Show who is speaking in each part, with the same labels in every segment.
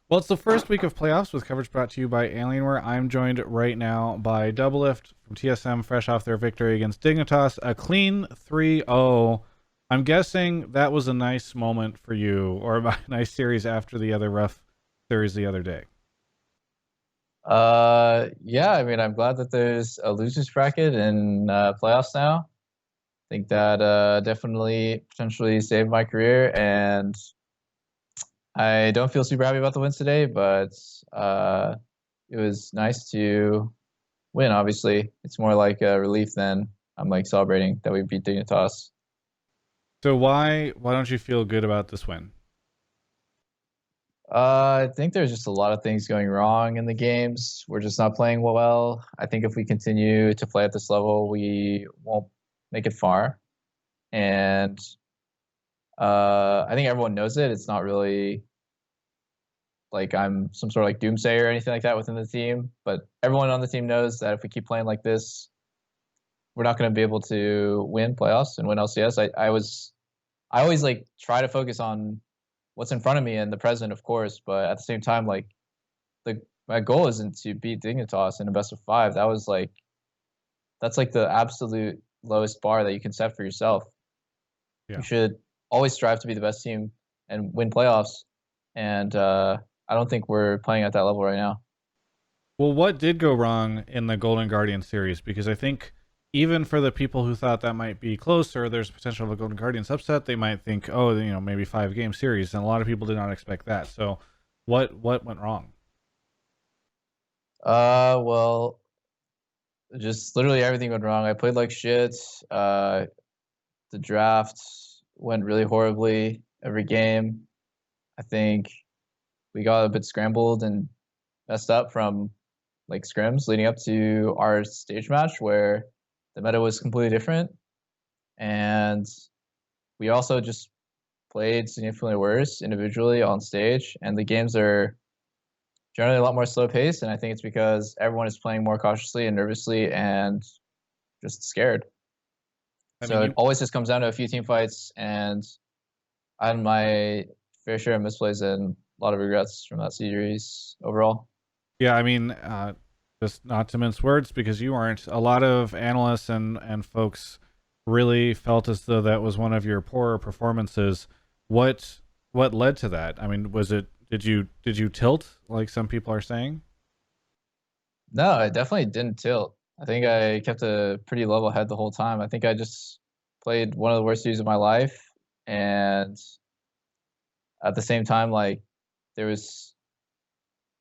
Speaker 1: Well, it's the first week of playoffs with coverage brought to you by Alienware. I'm joined right now by Doublelift from TSM, fresh off their victory against Dignitas, a clean 3-0. I'm guessing that was a nice moment for you, or a nice series after the other rough series the other day.
Speaker 2: Yeah, I mean, I'm glad that there's a losers bracket in playoffs now. I think that definitely potentially saved my career, and I don't feel super happy about the wins today, but it was nice to win. Obviously, it's more like a relief than I'm like celebrating that we beat Dignitas.
Speaker 1: So why don't you feel good about this win?
Speaker 2: I think there's just a lot of things going wrong in the games. We're just not playing well. I think if we continue to play at this level, we won't make it far. And I think everyone knows it. It's not really like I'm some sort of like doomsayer or anything like that within the team, but everyone on the team knows that if we keep playing like this, we're not going to be able to win playoffs and win LCS. I always like try to focus on what's in front of me and the present, of course, but at the same time, like the my goal isn't to beat Dignitas in a best of five. That's like the absolute lowest bar that you can set for yourself.
Speaker 1: Yeah.
Speaker 2: You should always strive to be the best team and win playoffs. And I don't think we're playing at that level right now.
Speaker 1: Well, what did go wrong in the Golden Guardian series? Because I think even for the people who thought that might be closer, there's potential of a Golden Guardians upset. They might think, oh, maybe 5 game series, and a lot of people did not expect that. So, what went wrong?
Speaker 2: Well, just literally everything went wrong. I played like shit. The draft went really horribly every game. I think we got a bit scrambled and messed up from like scrims leading up to our stage match where the meta was completely different. And we also just played significantly worse individually on stage. And the games are generally a lot more slow paced. And I think it's because everyone is playing more cautiously and nervously and just scared.
Speaker 1: I mean,
Speaker 2: So it
Speaker 1: you,
Speaker 2: always just comes down to a few team fights. And I had my fair share of misplays and a lot of regrets from that series overall.
Speaker 1: yeah, I mean, just not to mince words, because you aren't. A lot of analysts and folks really felt as though that was one of your poorer performances. What what led to that? I mean, was it did you tilt like some people are saying?
Speaker 2: No, I definitely didn't tilt. I think I kept a pretty level head the whole time. I think I just played one of the worst series of my life, and at the same time, like there was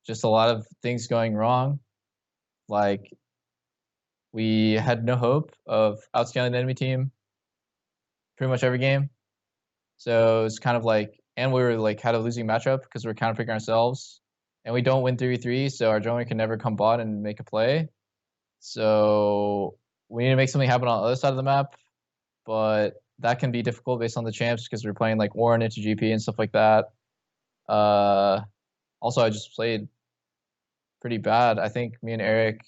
Speaker 2: just a lot of things going wrong. Like we had no hope of outscaling the enemy team pretty much every game. So it's kind of like, and we were like had a losing matchup because we are counter picking ourselves, and we don't win 3v3, so our jungler can never come bot and make a play. So we need to make something happen on the other side of the map, but that can be difficult based on the champs because we're playing like Warren into GP and stuff like that. Uh, Also, I just played pretty bad. I think me and Eric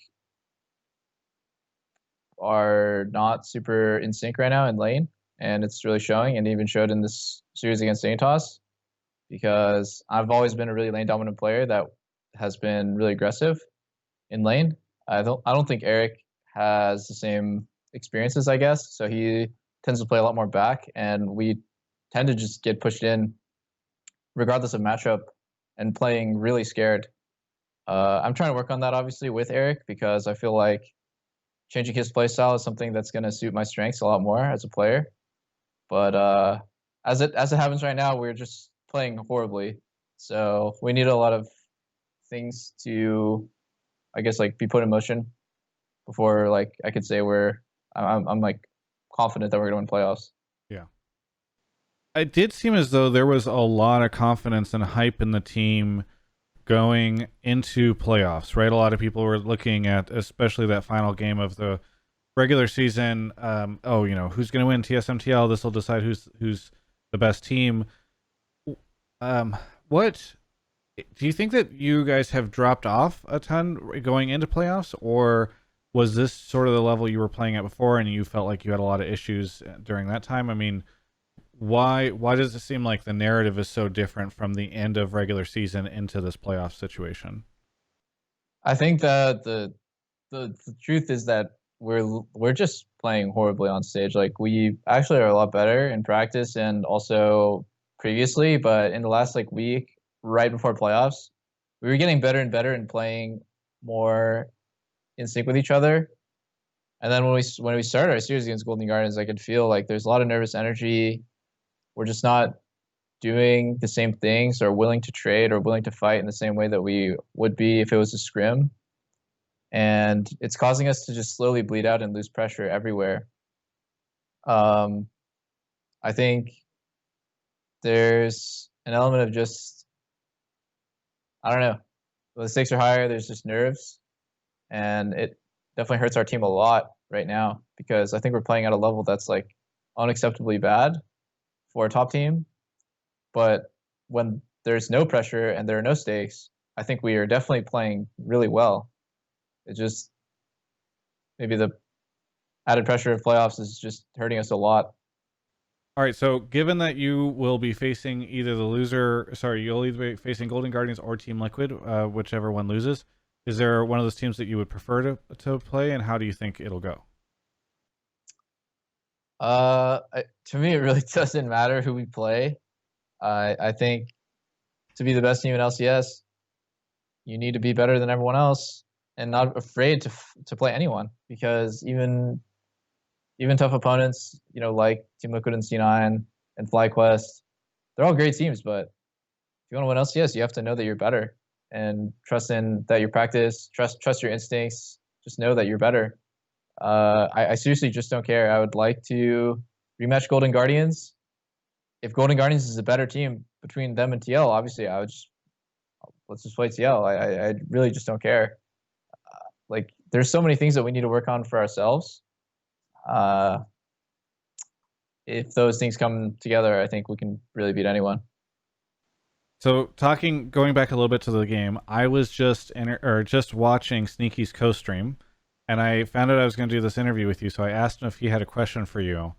Speaker 2: are not super in sync right now in lane, and it's really showing, and even showed in this series against Dignitas because I've always been a really lane dominant player that has been really aggressive in lane. I don't think Eric has the same experiences, I guess. So he tends to play a lot more back, and we tend to just get pushed in regardless of matchup and playing really scared. I'm trying to work on that obviously with Eric because I feel like changing his play style is something that's going to suit my strengths a lot more as a player. But as it happens right now, we're just playing horribly. So we need a lot of things to, I guess, like be put in motion before like I could say I'm like confident that we're gonna win playoffs.
Speaker 1: Yeah. It did seem as though there was a lot of confidence and hype in the team going into playoffs, right? A lot of people were looking at, especially that final game of the regular season. Oh, who's going to win TSMTL? This will decide who's the best team. What do you think that you guys have dropped off a ton going into playoffs, or was this sort of the level you were playing at before, and you felt like you had a lot of issues during that time? I mean, Why does it seem like the narrative is so different from the end of regular season into this playoff situation?
Speaker 2: I think that the truth is that we're just playing horribly on stage. Like we actually are a lot better in practice and also previously, but in the last like week, right before playoffs, we were getting better and better and playing more in sync with each other. And then when we started our series against Golden Gardens, I could feel like there's a lot of nervous energy. We're just not doing the same things or willing to trade or willing to fight in the same way that we would be if it was a scrim. And it's causing us to just slowly bleed out and lose pressure everywhere. Um, I think there's an element of just, I don't know, when the stakes are higher, there's just nerves. And it definitely hurts our team a lot right now because I think we're playing at a level that's like unacceptably bad for a top team. But when there's no pressure and there are no stakes, I think we are definitely playing really well. It just maybe the added pressure of playoffs is just hurting us a lot.
Speaker 1: All right, so given that you will be facing either the loser, sorry, you'll either be facing Golden Guardians or Team Liquid, whichever one loses. Is there one of those teams that you would prefer to play, and how do you think it'll go?
Speaker 2: To me, it really doesn't matter who we play. I think to be the best team in LCS, you need to be better than everyone else and not afraid to play anyone because even tough opponents, you know, like Team Liquid and C9 and FlyQuest, they're all great teams. But if you want to win LCS, you have to know that you're better and trust in that your practice, trust your instincts. Just know that you're better. I seriously just don't care. I would like to rematch Golden Guardians. If Golden Guardians is a better team between them and TL, obviously I would just let's just play TL. I really just don't care. Like there's so many things that we need to work on for ourselves. Uh, if those things come together, I think we can really beat anyone.
Speaker 1: So, going back a little bit to the game, I was just watching Sneaky's co-stream, and I found out I was going to do this interview with you. So I asked him if he had a question for you,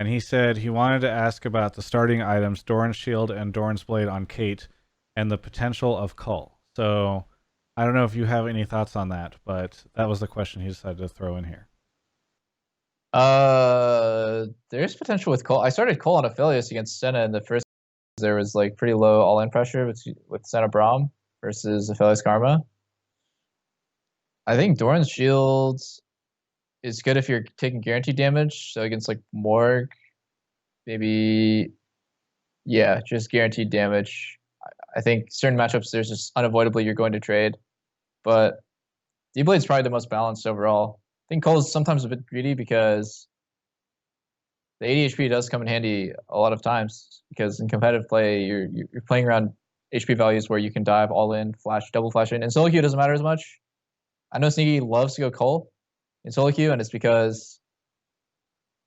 Speaker 1: and he said he wanted to ask about the starting items, Doran's Shield and Doran's Blade on Kate, and the potential of Cull. So, I don't know if you have any thoughts on that, but that was the question he decided to throw in here.
Speaker 2: There's potential with Cole. I started Cole on Aphelios against Senna in the first. There was like pretty low all-in pressure with Senna Braum versus Aphelios Karma. I think Doran's Shields is good if you're taking guaranteed damage. So against like Morg, maybe, yeah, just guaranteed damage. I think certain matchups there's just unavoidably you're going to trade, but D-Blade's probably the most balanced overall. I think Cole is sometimes a bit greedy because the 80 HP does come in handy a lot of times because in competitive play you're playing around HP values where you can dive all in, flash, double flash in. In solo queue it doesn't matter as much. I know Sneaky loves to go Cole in solo queue, and it's because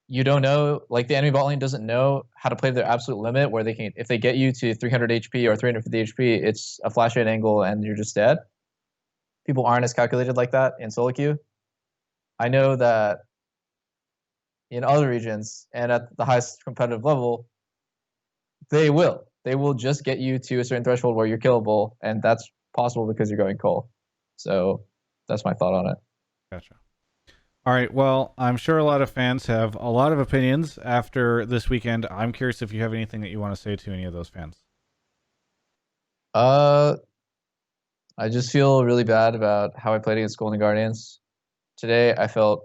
Speaker 2: you don't know, like the enemy bot lane doesn't know how to play their absolute limit where they can, if they get you to 300 HP or 350 HP, it's a flash in angle and you're just dead. People aren't as calculated like that in solo queue. I know that in other regions and at the highest competitive level, they will just get you to a certain threshold where you're killable, and that's possible because you're going Cole. So that's my thought on it.
Speaker 1: Gotcha. All right. Well, I'm sure a lot of fans have a lot of opinions after this weekend. I'm curious if you have anything that you want to say to any of those fans.
Speaker 2: I just feel really bad about how I played against Golden Guardians. Today, I felt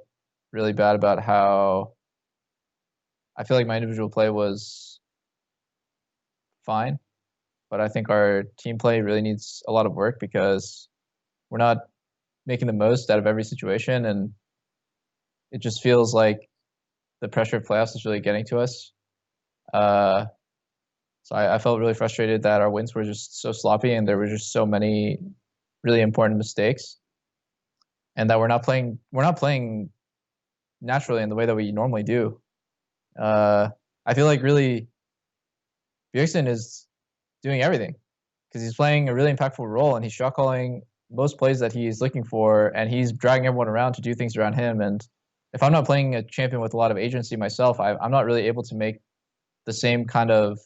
Speaker 2: really bad about how I feel like my individual play was fine, but I think our team play really needs a lot of work because we're not making the most out of every situation, and it just feels like the pressure of playoffs is really getting to us. So I felt really frustrated that our wins were just so sloppy and there were just so many really important mistakes, and that we're not playing naturally in the way that we normally do. I feel like really Bjergsen is doing everything because he's playing a really impactful role and he's shot calling most plays that he's looking for, and he's dragging everyone around to do things around him. And if I'm not playing a champion with a lot of agency myself, I'm not really able to make the same kind of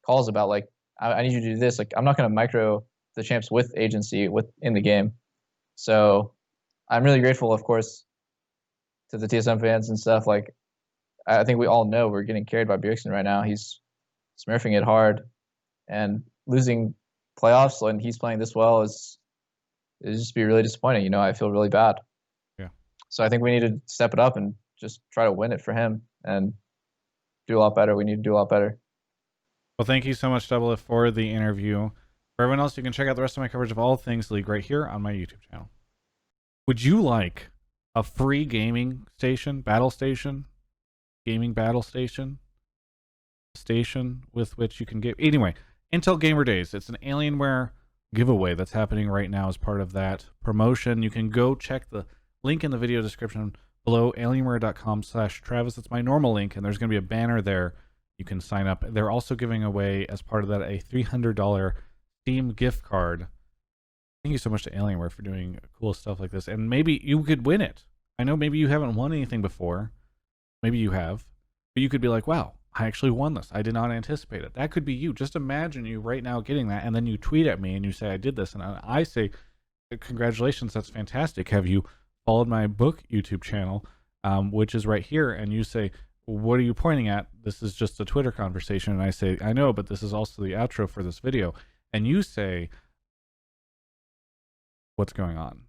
Speaker 2: calls about like I need you to do this. Like I'm not going to micro the champs with agency in the game. So I'm really grateful, of course, to the TSM fans and stuff. Like I think we all know we're getting carried by Bjergsen right now. He's smurfing it hard, and losing playoffs when he's playing this well is just be really disappointing. You know, I feel really bad.
Speaker 1: Yeah.
Speaker 2: So I think we need to step it up and just try to win it for him and do a lot better. We need to do a lot better.
Speaker 1: Well, thank you so much, Doublelift, for the interview. For everyone else, you can check out the rest of my coverage of all things League right here on my YouTube channel. Would you like a free gaming station, battle station, gaming battle station with which you can get? Anyway, Intel Gamer Days. It's an Alienware giveaway that's happening right now as part of that promotion. You can go check the link in the video description below, alienware.com/Travis. It's my normal link, and there's going to be a banner there. You can sign up. They're also giving away, as part of that, a $300 Steam gift card. Thank you so much to Alienware for doing cool stuff like this. And maybe you could win it. I know maybe you haven't won anything before. Maybe you have. But you could be like, wow, I actually won this. I did not anticipate it. That could be you. Just imagine you right now getting that, and then you tweet at me and you say, I did this. And I say, congratulations, that's fantastic. Have you followed my book YouTube channel, which is right here? And you say, what are you pointing at? This is just a Twitter conversation. And I say, I know, but this is also the outro for this video. And you say, what's going on?